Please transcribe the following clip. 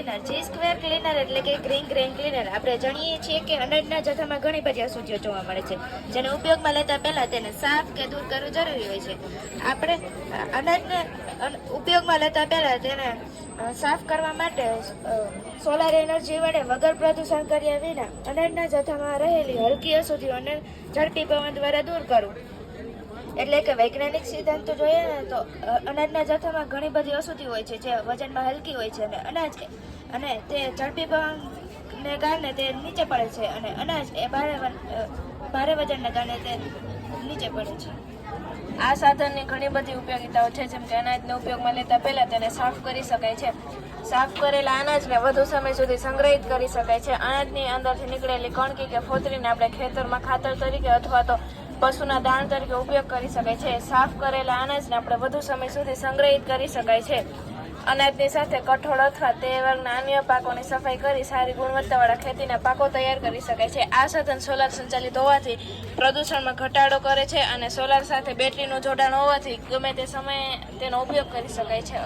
Cleaner. G square cleaner એટલે કે green cleaner. આપણે જાણીએ છીએ કે અનાજના જથ્થામાં ઘણી બધી અશુદ્ધિઓ જોવા મળે છે, જેને ઉપયોગમાં લેતા પહેલાં તેને સાફ કે દૂર કરવું જરૂરી હોય છે. આપણે અનાજને ઉપયોગમાં લેતા પહેલાં તેને સાફ કરવા માટે સોલાર એનર્જી વડે વગર પ્રદૂષણ કર્યા વિના અનાજના જથ્થામાં રહેલી હલકી અશુદ્ધિઓને ઝડપી પવન દ્વારા દૂર કરવું. એટલે કે વૈજ્ઞાનિક સિદ્ધાંતો જોઈએ ને તો અનાજના જથ્થામાં ઘણી બધી અશુદ્ધિ હોય છે જે વજનમાં હલકી હોય છે, અને તે ઝડપી પવનને કારણે તે નીચે પડે છે, અને અનાજ એ ભારે વજનને કારણે તે નીચે પડે છે. આ સાધનની ઘણી બધી ઉપયોગિતાઓ છે, જેમ કે અનાજને ઉપયોગમાં લેતા પહેલાં તેને સાફ કરી શકાય છે. સાફ કરેલા અનાજને વધુ સમય સુધી સંગ્રહિત કરી શકાય છે. અનાજની અંદરથી નીકળેલી કણકી કે ફોતરીને આપણે ખેતરમાં ખાતર તરીકે અથવા તો પશુના દાણ તરીકે ઉપયોગ કરી શકાય છે. સાફ કરેલા અનાજને આપણે વધુ સમય સુધી સંગ્રહિત કરી શકાય છે. અનાજની સાથે કઠોળ અથવા તે વર્ગના અન્ય પાકોની સફાઈ કરી સારી ગુણવત્તાવાળા ખેતીના પાકો તૈયાર કરી શકાય છે. આ સાધન સોલાર સંચાલિત હોવાથી પ્રદૂષણમાં ઘટાડો કરે છે, અને સોલાર સાથે બેટરીનું જોડાણ હોવાથી ગમે તે સમયે તેનો ઉપયોગ કરી શકાય છે.